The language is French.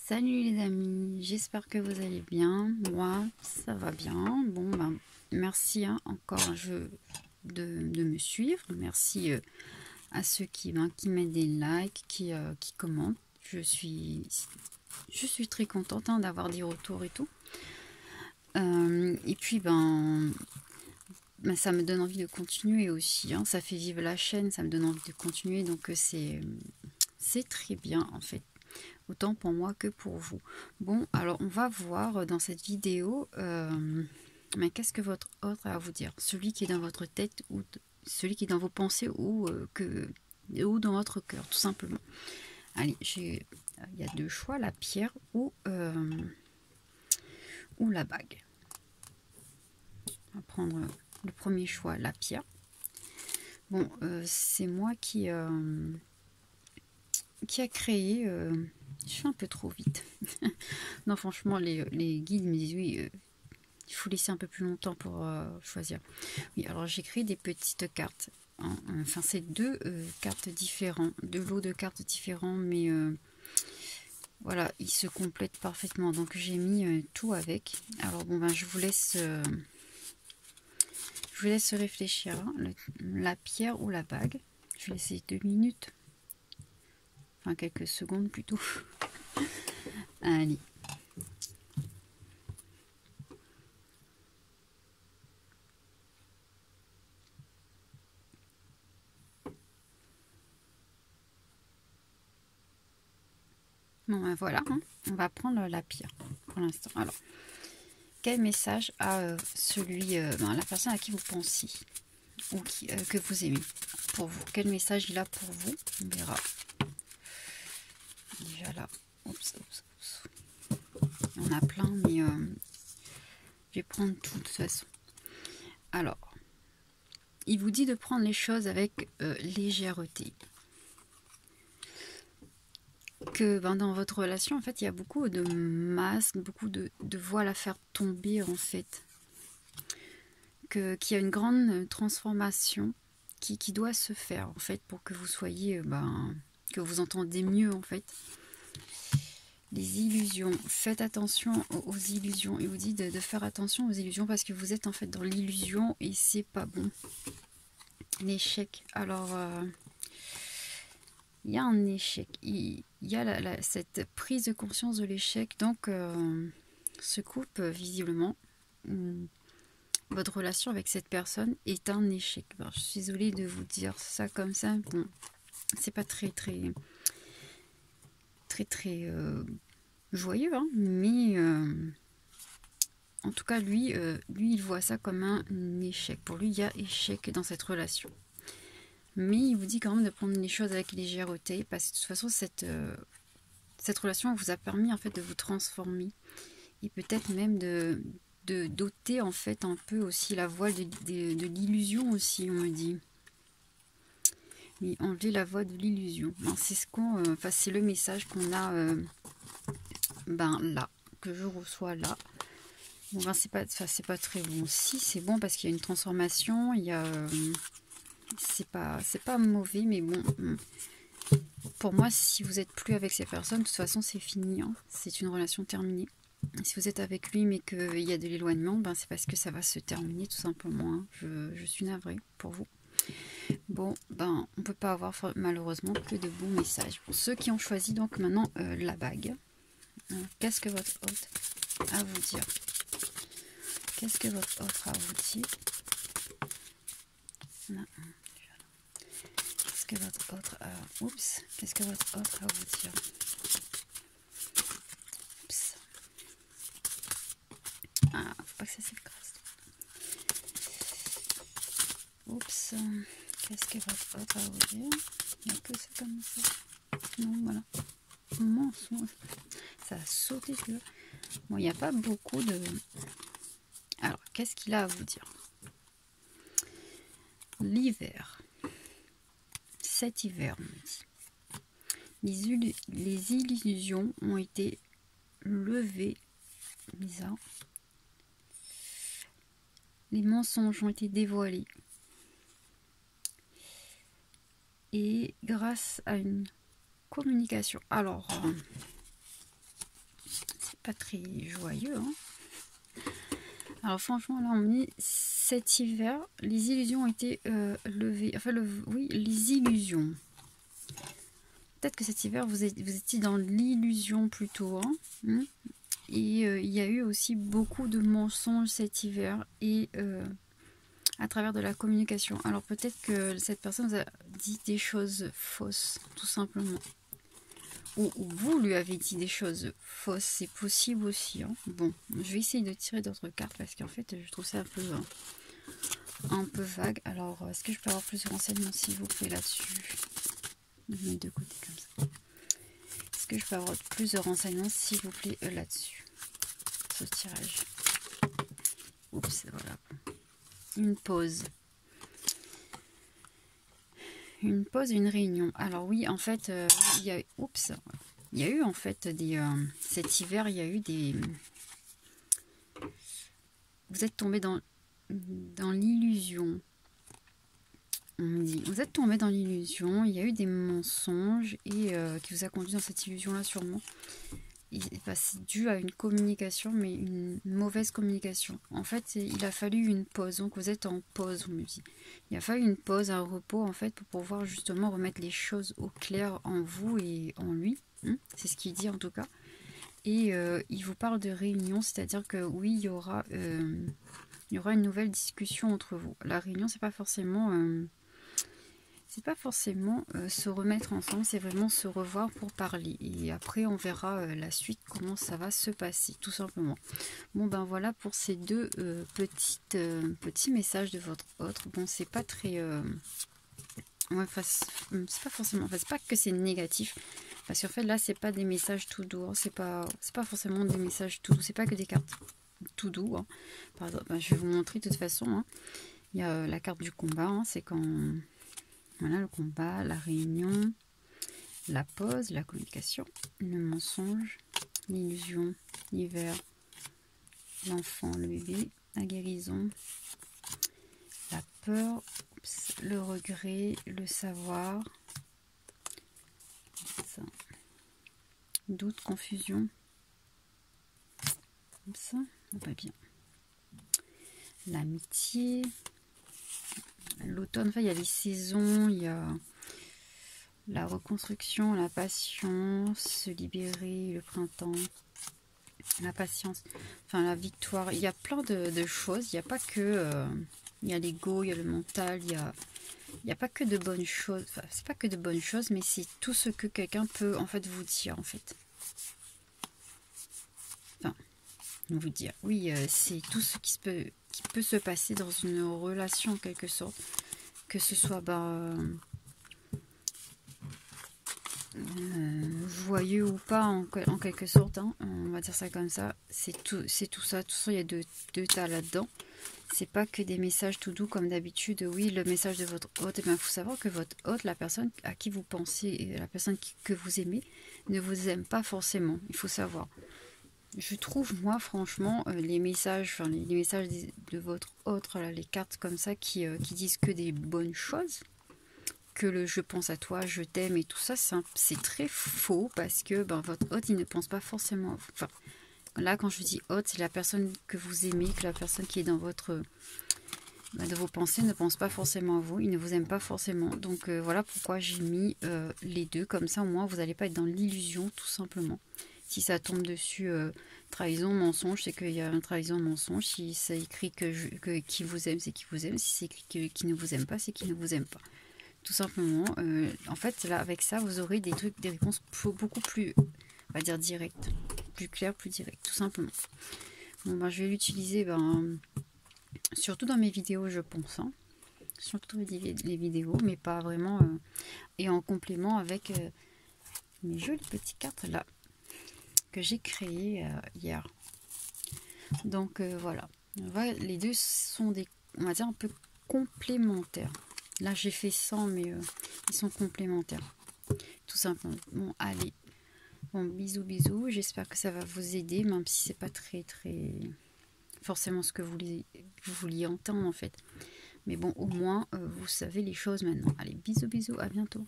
Salut les amis, j'espère que vous allez bien. Moi, ça va bien. Bon, ben, merci encore de me suivre. Merci à ceux qui mettent des likes, qui commentent. Je suis très contente d'avoir des retours et tout. Et puis, ça me donne envie de continuer aussi. Ça fait vivre la chaîne, ça me donne envie de continuer. Donc, c'est très bien en fait. Autant pour moi que pour vous. Bon, alors on va voir dans cette vidéo, mais qu'est-ce que votre autre a à vous dire? Celui qui est dans votre tête ou celui qui est dans vos pensées ou dans votre cœur, tout simplement. Allez, il y a deux choix, la pierre ou la bague. On va prendre le premier choix, la pierre. Bon, c'est moi qui a créé... je fais un peu trop vite. Non, franchement, les guides me disent oui, il faut laisser un peu plus longtemps pour choisir. Oui, alors j'ai créé des petites cartes. Enfin, c'est deux cartes différentes, deux lots de cartes différents, mais voilà, ils se complètent parfaitement. Donc j'ai mis tout avec. Alors bon, je vous laisse réfléchir. La pierre ou la bague. Je vais laisser 2 minutes. Enfin, quelques secondes plutôt. Allez. Bon, voilà, on va prendre la pierre pour l'instant. Alors, quel message a la personne à qui vous pensez ou que vous aimez pour vous? Quel message il a pour vous? On verra. Déjà là, oups. On a plein, mais je vais prendre tout de toute façon. Alors, il vous dit de prendre les choses avec légèreté. Que dans votre relation, en fait, il y a beaucoup de masques, beaucoup de voiles à faire tomber, en fait. Qu'il y a une grande transformation qui doit se faire, en fait, pour que vous soyez, que vous entendez mieux, en fait. Les illusions, faites attention aux illusions. Il vous dit de faire attention aux illusions parce que vous êtes, en fait, dans l'illusion et c'est pas bon. L'échec, alors... il y a un échec, il y a cette prise de conscience de l'échec, donc ce couple, visiblement, votre relation avec cette personne est un échec. Alors, je suis désolée de vous dire ça comme ça, bon, c'est pas très joyeux, mais en tout cas, lui, il voit ça comme un échec. Pour lui, il y a échec dans cette relation. Mais il vous dit quand même de prendre les choses avec légèreté, parce que de toute façon, cette relation vous a permis en fait de vous transformer. Et peut-être même de d'ôter en fait un peu aussi la voile de l'illusion aussi, on me dit. Oui, enlever la voile de l'illusion. C'est c'est le message qu'on a là, que je reçois là. Bon, c'est pas très bon. Si, c'est bon parce qu'il y a une transformation, il y a... c'est pas mauvais, mais bon, pour moi, si vous n'êtes plus avec ces personnes, de toute façon, c'est fini, c'est une relation terminée. Et si vous êtes avec lui, mais qu'il y a de l'éloignement, c'est parce que ça va se terminer, tout simplement. Je suis navrée pour vous. Bon, on ne peut pas avoir malheureusement que de bons messages. Pour ceux qui ont choisi donc maintenant la bague, qu'est-ce que votre hôte a à vous dire? Qu'est-ce que votre autre a à vous dire? Qu'est-ce que votre autre a... Oups, qu'est-ce que votre autre a à vous dire? Oups. Ah, faut pas que ça s'écrase. Oups. Qu'est-ce que votre autre a à vous dire? Il n'y a que ça comme ça. Non, voilà. Mensonge. Ça a sauté celui-là. Bon, il n'y a pas beaucoup de... Alors, qu'est-ce qu'il a à vous dire? L'hiver. Cet hiver, on me dit. Les illusions ont été levées. Bizarre. Les mensonges ont été dévoilés. Et grâce à une communication. Alors, pas très joyeux. Hein. Alors franchement, là, on me dit, cet hiver, les illusions ont été levées. Enfin, oui, les illusions. Peut-être que cet hiver, vous étiez dans l'illusion plutôt. Hein. Et il y a eu aussi beaucoup de mensonges cet hiver. Et à travers de la communication. Alors peut-être que cette personne vous a dit des choses fausses, tout simplement. Ou vous lui avez dit des choses fausses, c'est possible aussi. Hein. Bon, je vais essayer de tirer d'autres cartes parce qu'en fait, je trouve ça un peu vague. Alors, est-ce que je peux avoir plus de renseignements, s'il vous plaît, là-dessus? Je mets de côté comme ça. Est-ce que je peux avoir plus de renseignements, s'il vous plaît, là-dessus? Ce tirage. Oups, voilà. Une pause. Une pause, une réunion. Alors oui, en fait, il y a eu en fait cet hiver, il y a eu des... Vous êtes tombé dans l'illusion. On me dit, vous êtes tombé dans l'illusion, il y a eu des mensonges et qui vous a conduit dans cette illusion-là sûrement. C'est dû à une communication, mais une mauvaise communication. En fait, il a fallu une pause. Donc, vous êtes en pause, on me dit. Il a fallu une pause, un repos, en fait, pour pouvoir justement remettre les choses au clair en vous et en lui. C'est ce qu'il dit, en tout cas. Et il vous parle de réunion, c'est-à-dire que, oui, il y aura une nouvelle discussion entre vous. La réunion, c'est pas forcément... se remettre ensemble, c'est vraiment se revoir pour parler. Et après, on verra la suite, comment ça va se passer, tout simplement. Bon, ben voilà pour ces deux petits messages de votre autre. Bon, c'est pas très... c'est pas forcément... Enfin, c'est pas que c'est négatif. Parce qu'en fait, là, c'est pas des messages tout doux. Hein, c'est pas forcément des messages tout doux. C'est pas que des cartes tout doux. Hein. Par exemple, ben, je vais vous montrer de toute façon. Hein. Il y a la carte du combat. Hein, c'est quand... Voilà, le combat, la réunion, la pause, la communication, le mensonge, l'illusion, l'hiver, l'enfant, le bébé, la guérison, la peur, le regret, le savoir, ça. Doute, confusion, comme ça, on va bien. L'amitié. L'automne, enfin, il y a les saisons, il y a la reconstruction, la patience, se libérer, le printemps, la patience, enfin la victoire. Il y a plein de choses. Il n'y a pas que... il y a l'ego, il y a le mental, il n'y a pas que de bonnes choses. Enfin, c'est pas que de bonnes choses, mais c'est tout ce que quelqu'un peut en fait vous dire, en fait. Enfin, vous dire. Oui, c'est tout ce qui peut se passer dans une relation en quelque sorte, que ce soit joyeux ou pas en quelque sorte, hein, on va dire ça comme ça. C'est tout ça, il y a deux tas là-dedans. C'est pas que des messages tout doux comme d'habitude. Oui, le message de votre hôte, il faut savoir que votre hôte, la personne à qui vous pensez et la personne que vous aimez, ne vous aime pas forcément, il faut savoir. Je trouve, moi, franchement, les messages, les messages de votre autre, là, les cartes comme ça qui disent que des bonnes choses, que le je pense à toi, je t'aime et tout ça, c'est très faux parce que votre hôte, il ne pense pas forcément à vous. Enfin, là, quand je dis hôte, c'est la personne que vous aimez, que la personne qui est dans votre... de vos pensées ne pense pas forcément à vous, il ne vous aime pas forcément. Donc voilà pourquoi j'ai mis les deux, comme ça au moins vous n'allez pas être dans l'illusion tout simplement. Si ça tombe dessus trahison, mensonge, c'est qu'il y a un trahison, mensonge. Si ça écrit qui vous aime, c'est qui vous aime. Si c'est écrit qui ne vous aime pas, c'est qui ne vous aime pas. Tout simplement. En fait, là, avec ça, vous aurez des réponses beaucoup plus, on va dire, directes. Plus claires, plus directes, tout simplement. Bon, je vais l'utiliser surtout dans mes vidéos, je pense. Hein. Surtout les vidéos, mais pas vraiment. Et en complément avec mes jolies petites cartes là. Que j'ai créé hier. Donc voilà. Les deux sont on va dire un peu complémentaires. Là j'ai fait 100 mais ils sont complémentaires. Tout simplement. Bon allez. Bon bisous bisous. J'espère que ça va vous aider même si c'est pas très forcément ce que vous vouliez entendre en fait. Mais bon au moins vous savez les choses maintenant. Allez bisous bisous, à bientôt.